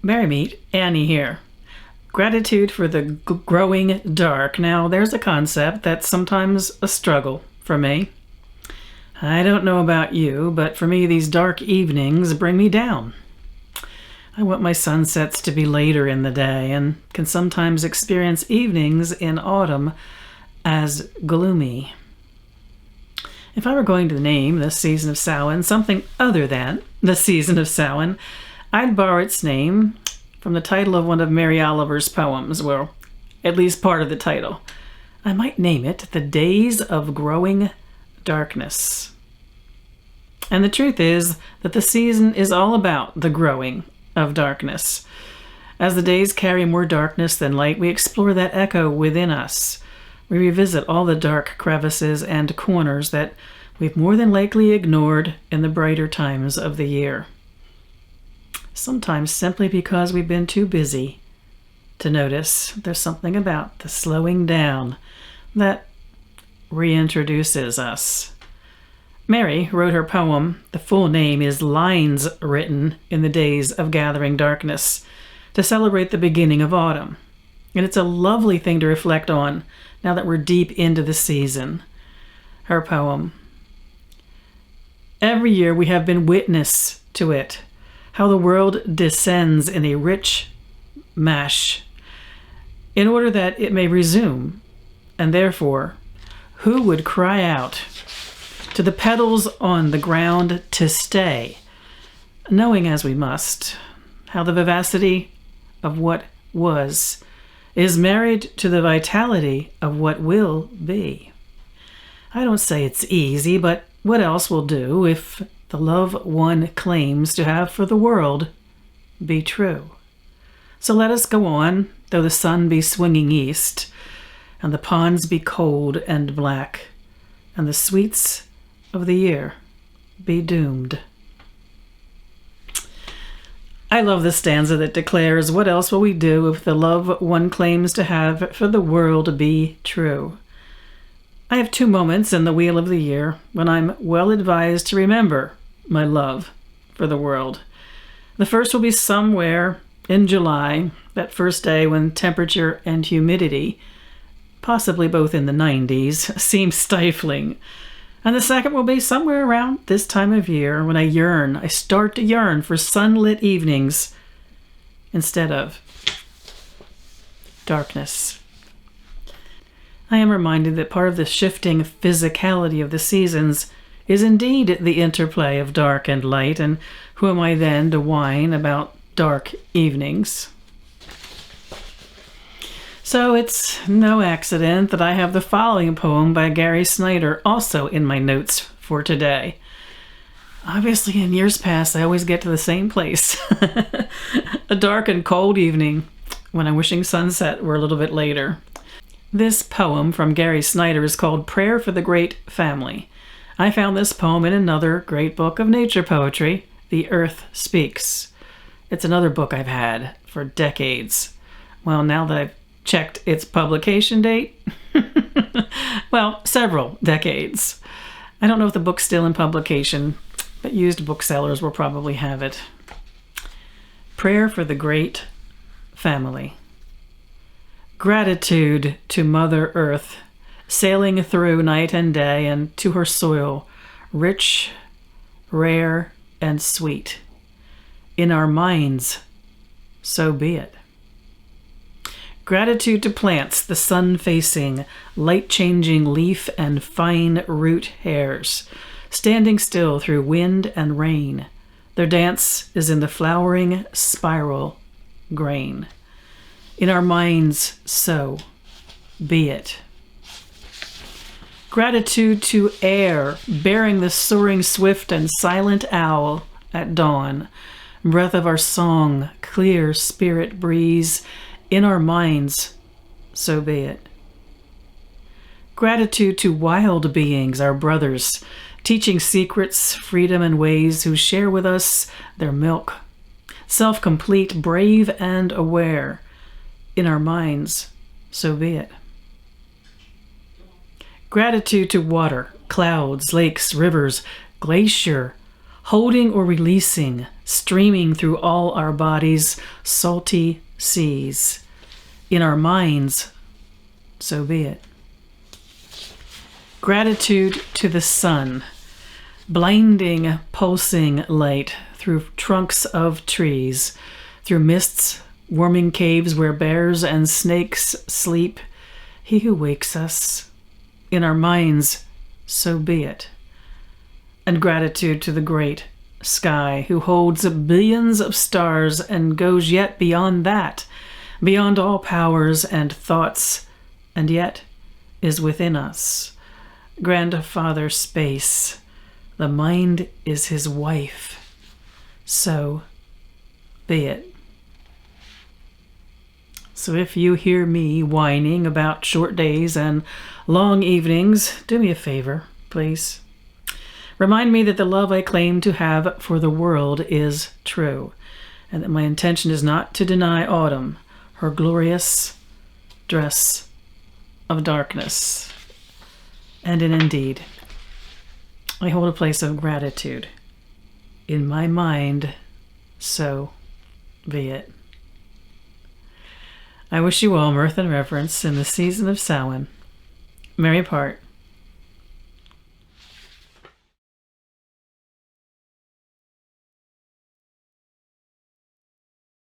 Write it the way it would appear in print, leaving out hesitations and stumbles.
Merry meet, Annie here. Gratitude for the growing dark. Now, there's a concept that's sometimes a struggle for me. I don't know about you, but for me, these dark evenings bring me down. I want my sunsets to be later in the day and can sometimes experience evenings in autumn as gloomy. If I were going to name this season of Samhain something other than the season of Samhain, I'd borrow its name from the title of one of Mary Oliver's poems, well, at least part of the title. I might name it The Days of Growing Darkness. And the truth is that the season is all about the growing of darkness. As the days carry more darkness than light, we explore that echo within us. We revisit all the dark crevices and corners that we've more than likely ignored in the brighter times of the year. Sometimes simply because we've been too busy to notice. There's something about the slowing down that reintroduces us. Mary wrote her poem, the full name is Lines Written in the Days of Gathering Darkness, to celebrate the beginning of autumn. And it's a lovely thing to reflect on now that we're deep into the season. Her poem. Every year we have been witness to it, how the world descends in a rich mash, in order that it may resume, and therefore, who would cry out to the petals on the ground to stay, knowing as we must how the vivacity of what was is married to the vitality of what will be. I don't say it's easy, but what else will do if the love one claims to have for the world be true? So let us go on, though the sun be swinging east, and the ponds be cold and black, and the sweets of the year be doomed. I love the stanza that declares, what else will we do if the love one claims to have for the world be true? I have 2 moments in the wheel of the year when I'm well advised to remember my love for the world. The first will be somewhere in July, that first day when temperature and humidity, possibly both in the 90s, seem stifling. And the second will be somewhere around this time of year when I start to yearn for sunlit evenings instead of darkness. I am reminded that part of the shifting physicality of the seasons is indeed the interplay of dark and light, and who am I then to whine about dark evenings? So it's no accident that I have the following poem by Gary Snyder also in my notes for today. Obviously, in years past, I always get to the same place. A dark and cold evening when I'm wishing sunset were a little bit later. This poem from Gary Snyder is called Prayer for the Great Family. I found this poem in another great book of nature poetry, The Earth Speaks. It's another book I've had for decades. Well, now that I've checked its publication date, well, several decades. I don't know if the book's still in publication, but used booksellers will probably have it. Prayer for the Great Family. Gratitude to Mother Earth, sailing through night and day, and to her soil, rich, rare, and sweet. In our minds, so be it. Gratitude to plants, the sun-facing, light-changing leaf and fine root hairs, standing still through wind and rain. Their dance is in the flowering spiral grain. In our minds, so be it. Gratitude to air, bearing the soaring swift and silent owl at dawn. Breath of our song, clear spirit breeze, in our minds, so be it. Gratitude to wild beings, our brothers, teaching secrets, freedom, and ways, who share with us their milk. Self-complete, brave, and aware. In our minds, so be it. Gratitude to water, clouds, lakes, rivers, glacier, holding or releasing, streaming through all our bodies, salty seas. In our minds, so be it. Gratitude to the sun, blinding, pulsing light through trunks of trees, through mists, warming caves where bears and snakes sleep. He who wakes us, in our minds, so be it. And gratitude to the great sky, who holds billions of stars and goes yet beyond that, beyond all powers and thoughts, and yet is within us. Grandfather Space, the mind is his wife, so be it. So if you hear me whining about short days and long evenings, do me a favor, please. Remind me that the love I claim to have for the world is true, and that my intention is not to deny autumn her glorious dress of darkness. And indeed, I hold a place of gratitude in my mind, so be it. I wish you all mirth and reverence in the season of Samhain. Merry part.